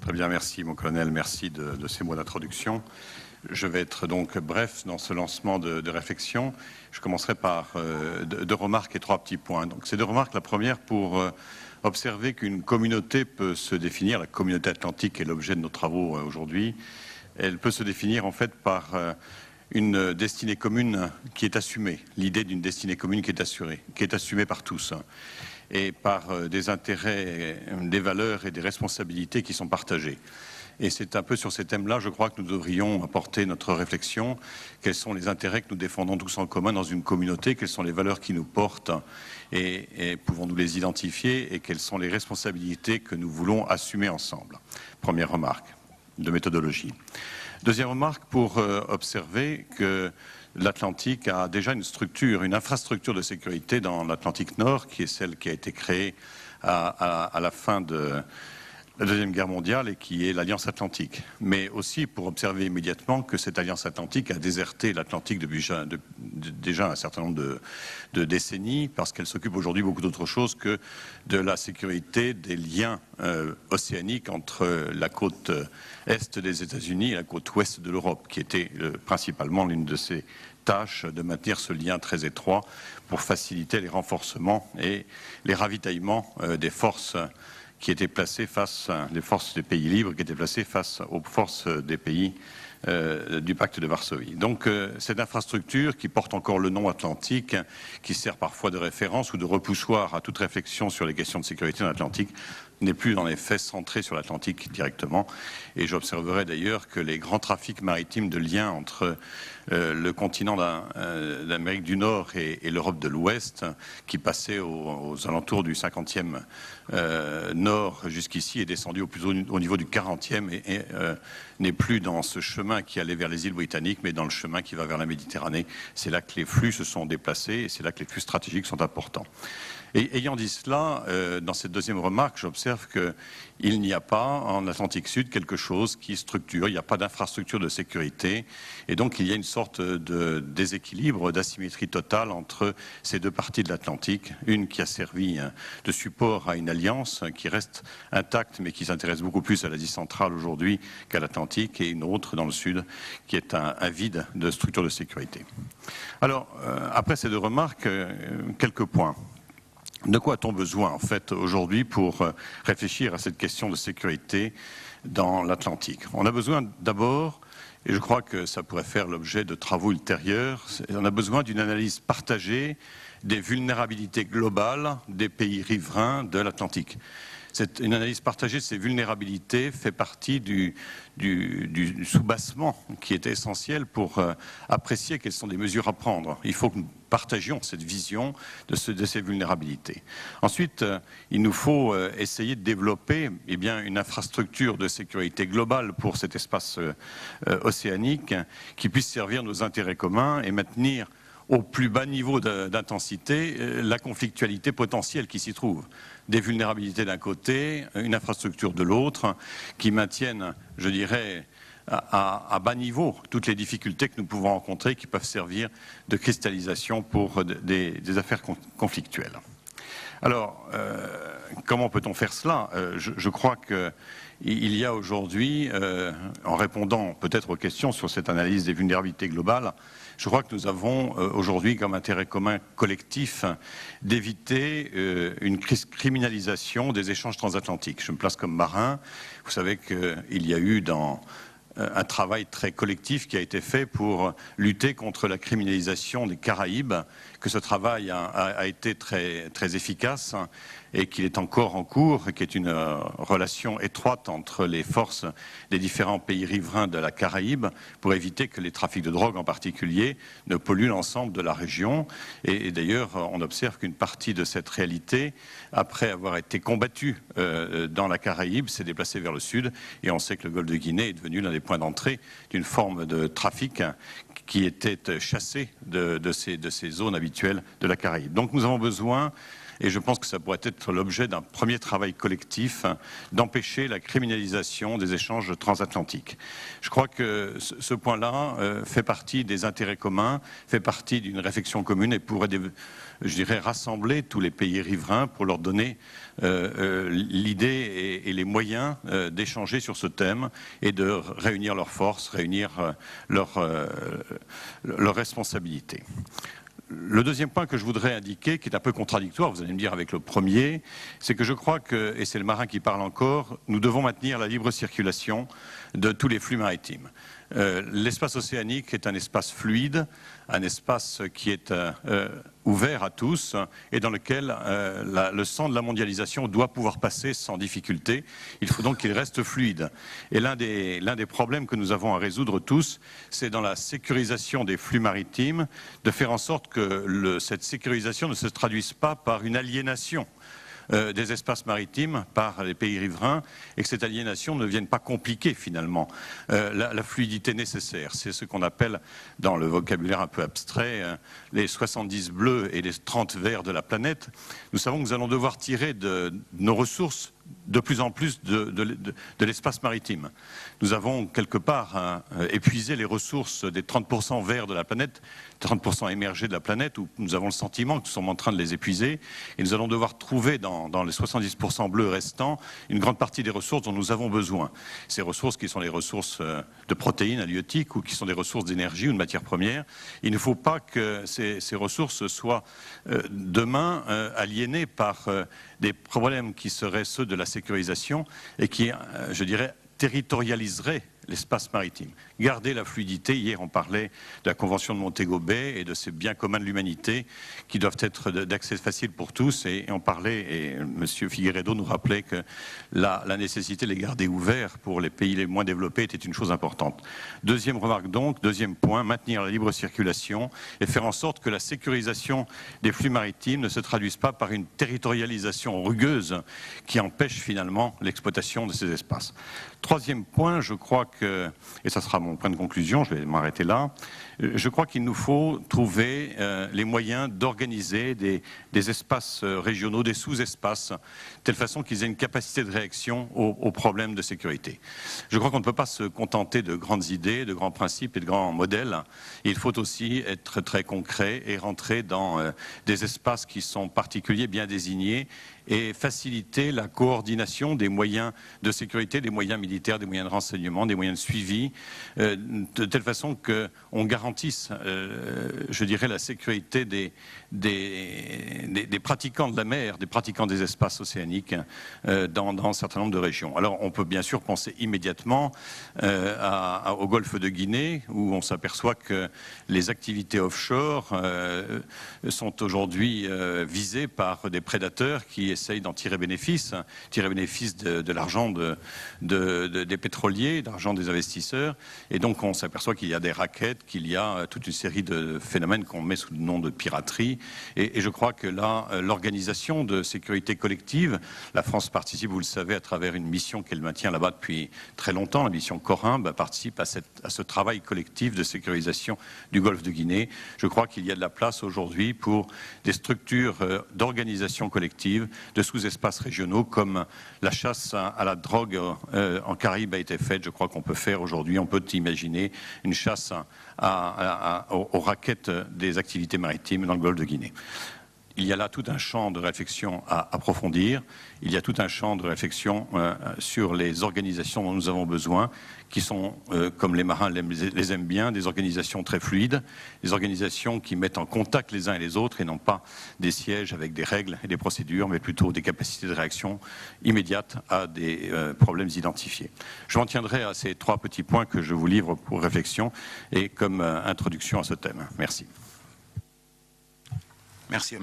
Très bien, merci mon colonel, merci de ces mots d'introduction. Je vais être donc bref dans ce lancement de réflexion. Je commencerai par deux remarques et trois petits points. Donc ces deux remarques, la première pour observer qu'une communauté peut se définir, la communauté atlantique est l'objet de nos travaux aujourd'hui, elle peut se définir en fait par une destinée commune qui est assumée, l'idée d'une destinée commune qui est assurée, qui est assumée par tous, et par des intérêts, des valeurs et des responsabilités qui sont partagées. Et c'est un peu sur ces thèmes-là, je crois, que nous devrions apporter notre réflexion. Quels sont les intérêts que nous défendons tous en commun dans une communauté? Quelles sont les valeurs qui nous portent? Et pouvons-nous les identifier? Et quelles sont les responsabilités que nous voulons assumer ensemble? Première remarque de méthodologie. Deuxième remarque pour observer que l'Atlantique a déjà une structure, une infrastructure de sécurité dans l'Atlantique Nord, qui est celle qui a été créée à la fin de la Deuxième Guerre mondiale et qui est l'Alliance Atlantique. Mais aussi pour observer immédiatement que cette Alliance Atlantique a déserté l'Atlantique depuis déjà un certain nombre de décennies, parce qu'elle s'occupe aujourd'hui beaucoup d'autre chose que de la sécurité des liens océaniques entre la côte est des États-Unis et la côte ouest de l'Europe, qui était principalement l'une de ses tâches de maintenir ce lien très étroit pour faciliter les renforcements et les ravitaillements des forces qui étaient placées face, les forces des pays libres qui étaient placées face aux forces des pays du pacte de Varsovie. Donc cette infrastructure qui porte encore le nom Atlantique, qui sert parfois de référence ou de repoussoir à toute réflexion sur les questions de sécurité en Atlantique, n'est plus dans les faits centré sur l'Atlantique directement. Et j'observerai d'ailleurs que les grands trafics maritimes de liens entre le continent d'Amérique du Nord et l'Europe de l'Ouest, qui passait aux alentours du 50e nord jusqu'ici, est descendu au niveau du 40e et n'est plus dans ce chemin qui allait vers les îles britanniques, mais dans le chemin qui va vers la Méditerranée. C'est là que les flux se sont déplacés et c'est là que les flux stratégiques sont importants. Et ayant dit cela, dans cette deuxième remarque, j'observe qu'il n'y a pas en Atlantique Sud quelque chose qui structure, il n'y a pas d'infrastructure de sécurité, et donc il y a une sorte de déséquilibre, d'asymétrie totale entre ces deux parties de l'Atlantique, une qui a servi de support à une alliance qui reste intacte, mais qui s'intéresse beaucoup plus à l'Asie centrale aujourd'hui qu'à l'Atlantique, et une autre dans le Sud qui est un vide de structure de sécurité. Alors, après ces deux remarques, quelques points. De quoi a-t-on besoin, en fait, aujourd'hui pour réfléchir à cette question de sécurité dans l'Atlantique? On a besoin d'abord, et je crois que ça pourrait faire l'objet de travaux ultérieurs, on a besoin d'une analyse partagée des vulnérabilités globales des pays riverains de l'Atlantique. Une analyse partagée de ces vulnérabilités fait partie du soubassement qui est essentiel pour apprécier quelles sont les mesures à prendre. Il faut que nous partagions cette vision de ces vulnérabilités. Ensuite, il nous faut essayer de développer une infrastructure de sécurité globale pour cet espace océanique qui puisse servir nos intérêts communs et maintenir au plus bas niveau d'intensité la conflictualité potentielle qui s'y trouve. Des vulnérabilités d'un côté, une infrastructure de l'autre, qui maintiennent, je dirais, à bas niveau toutes les difficultés que nous pouvons rencontrer, qui peuvent servir de cristallisation pour des affaires conflictuelles. Alors, comment peut-on faire cela? Je crois qu'il y a aujourd'hui, en répondant peut-être aux questions sur cette analyse des vulnérabilités globales, je crois que nous avons aujourd'hui comme intérêt commun collectif d'éviter une criminalisation des échanges transatlantiques. Je me place comme marin. Vous savez qu'il y a eu un travail très collectif qui a été fait pour lutter contre la criminalisation des Caraïbes, que ce travail a été très, très efficace et qu'il est encore en cours, et qui est une relation étroite entre les forces des différents pays riverains de la Caraïbe pour éviter que les trafics de drogue en particulier ne polluent l'ensemble de la région. Et d'ailleurs, on observe qu'une partie de cette réalité, après avoir été combattue dans la Caraïbe, s'est déplacée vers le sud, et on sait que le golfe de Guinée est devenu l'un des points d'entrée d'une forme de trafic qui était chassé de ces zones habituelles de la Caraïbe. Donc nous avons besoin et je pense que ça pourrait être l'objet d'un premier travail collectif d'empêcher la criminalisation des échanges transatlantiques. Je crois que ce point-là fait partie des intérêts communs, fait partie d'une réflexion commune et pourrait, je dirais, rassembler tous les pays riverains pour leur donner l'idée et les moyens d'échanger sur ce thème et de réunir leurs forces, réunir leurs responsabilités. Le deuxième point que je voudrais indiquer, qui est un peu contradictoire, vous allez me dire avec le premier, c'est que je crois que, et c'est le marin qui parle encore, nous devons maintenir la libre circulation de tous les flux maritimes. L'espace océanique est un espace fluide, un espace qui est ouvert à tous et dans lequel le sang de la mondialisation doit pouvoir passer sans difficulté. Il faut donc qu'il reste fluide. Et l'un des problèmes que nous avons à résoudre tous, c'est dans la sécurisation des flux maritimes, de faire en sorte que cette sécurisation ne se traduise pas par une aliénation des espaces maritimes par les pays riverains et que cette aliénation ne vienne pas compliquer finalement la fluidité nécessaire. C'est ce qu'on appelle dans le vocabulaire un peu abstrait les 70 bleus et les 30 verts de la planète. Nous savons que nous allons devoir tirer de nos ressources de plus en plus de l'espace maritime. Nous avons quelque part épuisé les ressources des 30% verts de la planète, 30% émergés de la planète, où nous avons le sentiment que nous sommes en train de les épuiser, et nous allons devoir trouver dans les 70% bleus restants une grande partie des ressources dont nous avons besoin. Ces ressources qui sont les ressources de protéines halieutiques ou qui sont des ressources d'énergie ou de matières premières. Il ne faut pas que ces ressources soient demain aliénées par des problèmes qui seraient ceux de la sécurisation et qui, je dirais, territorialiseraient l'espace maritime. Garder la fluidité. Hier, on parlait de la Convention de Montego Bay et de ces biens communs de l'humanité qui doivent être d'accès facile pour tous. Et on parlait, et M. Figueiredo nous rappelait que la nécessité de les garder ouverts pour les pays les moins développés était une chose importante. Deuxième remarque donc, deuxième point, maintenir la libre circulation et faire en sorte que la sécurisation des flux maritimes ne se traduise pas par une territorialisation rugueuse qui empêche finalement l'exploitation de ces espaces. Troisième point, je crois que, et ça sera mon point de conclusion, je vais m'arrêter là, je crois qu'il nous faut trouver les moyens d'organiser des espaces régionaux, des sous-espaces, de telle façon qu'ils aient une capacité de réaction aux problèmes de sécurité. Je crois qu'on ne peut pas se contenter de grandes idées, de grands principes et de grands modèles. Il faut aussi être très concret et rentrer dans des espaces qui sont particuliers, bien désignés, et faciliter la coordination des moyens de sécurité, des moyens militaires, des moyens de renseignement, des moyens de suivi, de telle façon qu'on garantisse, je dirais, la sécurité des pratiquants de la mer, des pratiquants des espaces océaniques dans un certain nombre de régions. Alors on peut bien sûr penser immédiatement au golfe de Guinée, où on s'aperçoit que les activités offshore sont aujourd'hui visées par des prédateurs qui essayent d'en tirer bénéfice de l'argent des pétroliers, d'argent des investisseurs. Et donc on s'aperçoit qu'il y a des rackets, qu'il y a toute une série de phénomènes qu'on met sous le nom de piraterie. Et je crois que là, l'organisation de sécurité collective, la France participe, vous le savez, à travers une mission qu'elle maintient là-bas depuis très longtemps, la mission Corimbe, participe à ce travail collectif de sécurisation du golfe de Guinée. Je crois qu'il y a de la place aujourd'hui pour des structures d'organisation collective, de sous-espaces régionaux, comme la chasse à la drogue en Caraïbes a été faite. Je crois qu'on peut faire aujourd'hui, on peut imaginer une chasse aux rackets des activités maritimes dans le golfe de Guinée. Il y a là tout un champ de réflexion à approfondir. Il y a tout un champ de réflexion sur les organisations dont nous avons besoin, qui sont, comme les marins les aiment bien, des organisations très fluides, des organisations qui mettent en contact les uns et les autres et non pas des sièges avec des règles et des procédures, mais plutôt des capacités de réaction immédiates à des problèmes identifiés. Je m'en tiendrai à ces trois petits points que je vous livre pour réflexion et comme introduction à ce thème. Merci. Merci.